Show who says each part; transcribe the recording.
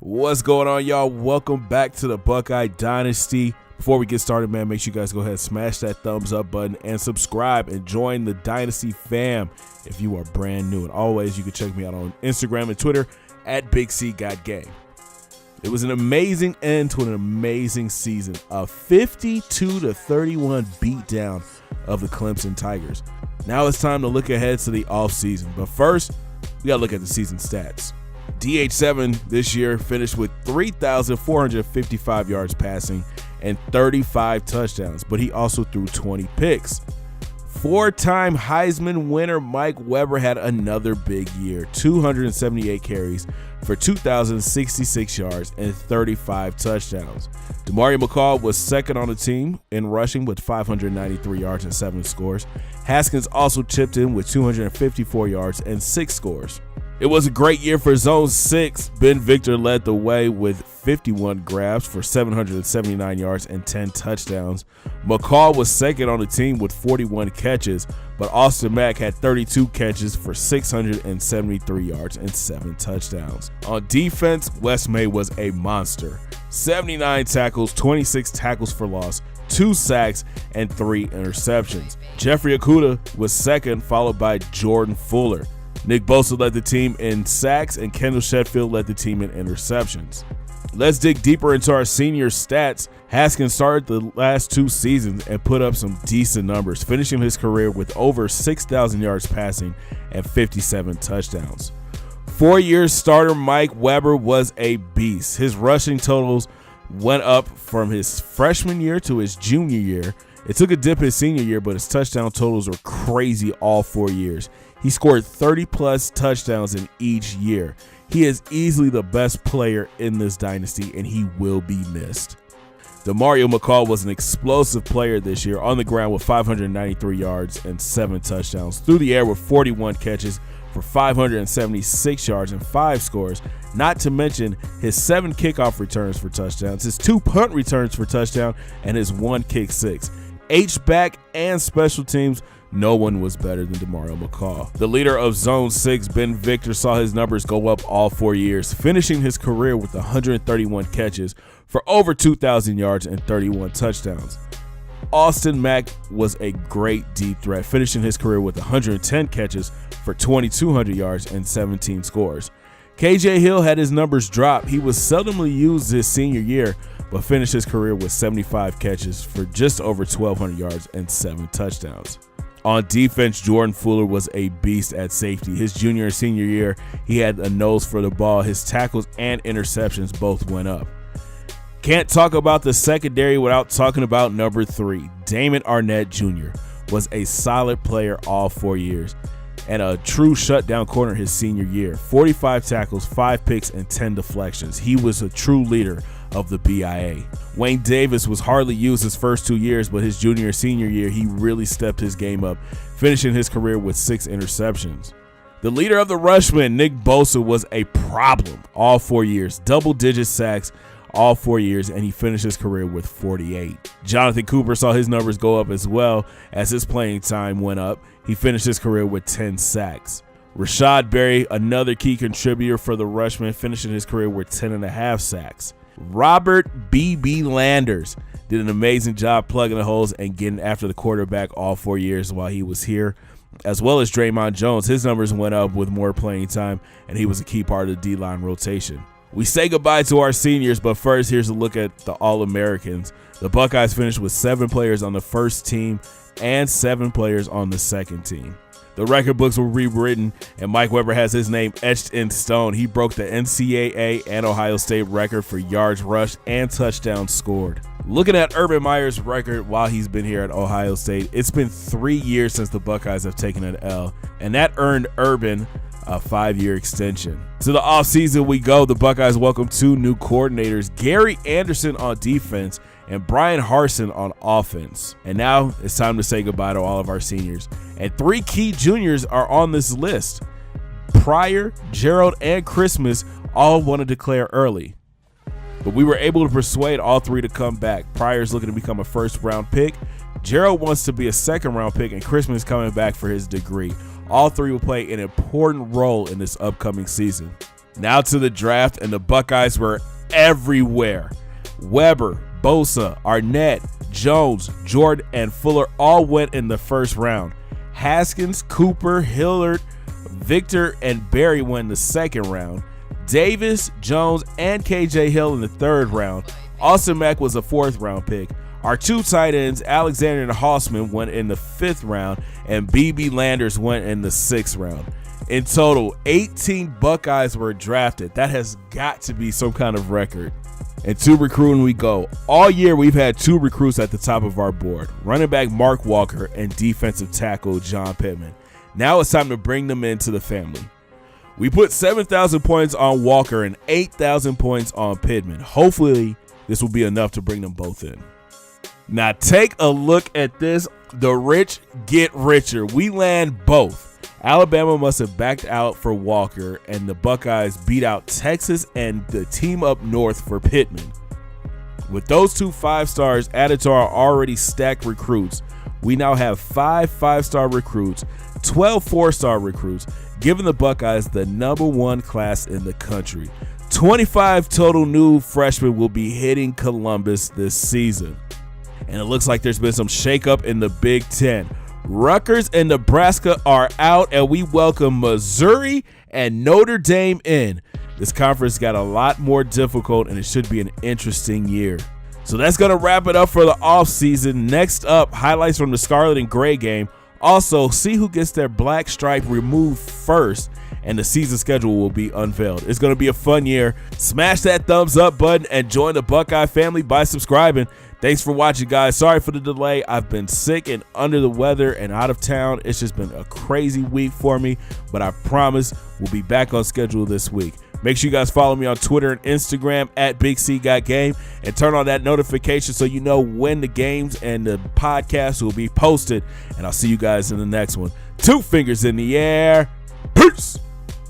Speaker 1: What's going on, y'all? Welcome back to the Buckeye Dynasty. Before we get started, man, make sure you guys go ahead and smash that thumbs up button and subscribe and join the Dynasty fam if you are brand new. And always, you can check me out on Instagram and Twitter at BigC.Gang. It was an amazing end to an amazing season. A 52-31 beatdown of the Clemson Tigers. Now it's time to look ahead to the offseason. But first, we got to look at the season stats. DH7 this year finished with 3,455 yards passing and 35 touchdowns, but he also threw 20 picks. Four-time Heisman winner Mike Weber had another big year, 278 carries for 2,066 yards and 35 touchdowns. Demario McCall was second on the team in rushing with 593 yards and 7 scores. Haskins also chipped in with 254 yards and 6 scores. It was a great year for Zone 6. Ben Victor led the way with 51 grabs for 779 yards and 10 touchdowns. McCall was second on the team with 41 catches, but Austin Mack had 32 catches for 673 yards and 7 touchdowns. On defense, Wes May was a monster. 79 tackles, 26 tackles for loss, 2 sacks, and 3 interceptions. Jeffrey Okudah was second, followed by Jordan Fuller. Nick Bosa led the team in sacks, and Kendall Sheffield led the team in interceptions. Let's dig deeper into our senior stats. Haskins started the last 2 seasons and put up some decent numbers, finishing his career with over 6,000 yards passing and 57 touchdowns. 4-year starter Mike Weber was a beast. His rushing totals went up from his freshman year to his junior year. It took a dip his senior year, but his touchdown totals were crazy all 4 years. He scored 30-plus touchdowns in each year. He is easily the best player in this dynasty, and he will be missed. Demario McCall was an explosive player this year, on the ground with 593 yards and 7 touchdowns, through the air with 41 catches for 576 yards and 5 scores, not to mention his 7 kickoff returns for touchdowns, his 2 punt returns for touchdown, and his 1 kick six. H-back and special teams, no one was better than Demario McCall. The leader of Zone 6, Ben Victor, saw his numbers go up all 4 years, finishing his career with 131 catches for over 2,000 yards and 31 touchdowns. Austin Mack was a great deep threat, finishing his career with 110 catches for 2,200 yards and 17 scores. KJ Hill had his numbers drop. He was seldomly used his senior year, but finished his career with 75 catches for just over 1,200 yards and 7 touchdowns. On defense, Jordan Fuller was a beast at safety. His junior and senior year, he had a nose for the ball. His tackles and interceptions both went up. Can't talk about the secondary without talking about number 3. Damon Arnett Jr. was a solid player all 4 years and a true shutdown corner his senior year. 45 tackles, 5 picks, and 10 deflections. He was a true leader of the BIA. Wayne Davis was hardly used his first 2 years, but his junior and senior year, he really stepped his game up, finishing his career with 6 interceptions. The leader of the Rushmen, Nick Bosa, was a problem all 4 years. Double-digit sacks all 4 years, and he finished his career with 48. Jonathan Cooper saw his numbers go up as well as his playing time went up. He finished his career with 10 sacks. Rashad Berry, another key contributor for the Rushmen, finishing his career with 10.5 sacks. Robert B.B. Landers did an amazing job plugging the holes and getting after the quarterback all 4 years while he was here, as well as Draymond Jones. His numbers went up with more playing time, and he was a key part of the D-line rotation. We say goodbye to our seniors, but first, here's a look at the All-Americans. The Buckeyes finished with 7 players on the first team and 7 players on the second team. The record books were rewritten, and Mike Weber has his name etched in stone. He broke the NCAA and Ohio State record for yards rushed and touchdowns scored. Looking at Urban Meyer's record while he's been here at Ohio State, it's been 3 years since the Buckeyes have taken an L, and that earned Urban a 5-year extension. To the offseason we go. The Buckeyes welcome 2 new coordinators, Gary Anderson on defense and Brian Harsin on offense. And now it's time to say goodbye to all of our seniors. And 3 key juniors are on this list. Pryor, Gerald, and Christmas all want to declare early, but we were able to persuade all 3 to come back. Pryor's looking to become a first-round pick. Gerald wants to be a second-round pick, and Christmas is coming back for his degree. All 3 will play an important role in this upcoming season. Now to the draft, and the Buckeyes were everywhere. Weber, Bosa, Arnett, Jones, Jordan, and Fuller all went in the first round. Haskins, Cooper, Hillard, Victor, and Barry went in the second round. Davis, Jones, and KJ Hill in the third round. Austin Mack was a fourth round pick. Our two tight ends, Alexander and Hausman, went in the fifth round, and BB Landers went in the sixth round. In total, 18 Buckeyes were drafted. That has got to be some kind of record. And to recruiting we go. All year we've had two recruits at the top of our board, running back Mark Walker and defensive tackle John Pittman. Now it's time to bring them into the family. We put 7,000 points on Walker and 8,000 points on Pittman. Hopefully this will be enough to bring them both in. Now take a look at this. The rich get richer. We land both. Alabama must have backed out for Walker, and the Buckeyes beat out Texas and the team up north for Pittman. With those two 5-stars added to our already stacked recruits, we now have 5 5-star recruits, 12 4-star recruits, giving the Buckeyes the #1 class in the country. 25 total new freshmen will be hitting Columbus this season. And it looks like there's been some shakeup in the Big Ten. Rutgers and Nebraska are out, and we welcome Missouri and Notre Dame in. This conference got a lot more difficult, and it should be an interesting year. So that's going to wrap it up for the offseason. Next up, highlights from the Scarlet and Gray game. Also, see who gets their black stripe removed first, and the season schedule will be unveiled. It's going to be a fun year. Smash that thumbs up button and join the Buckeye family by subscribing. Thanks for watching, guys. Sorry for the delay. I've been sick and under the weather and out of town. It's just been a crazy week for me, but I promise we'll be back on schedule this week. Make sure you guys follow me on Twitter and Instagram at Big C Got Game, and turn on that notification so you know when the games and the podcast will be posted. And I'll see you guys in the next one. 2 fingers in the air. Peace.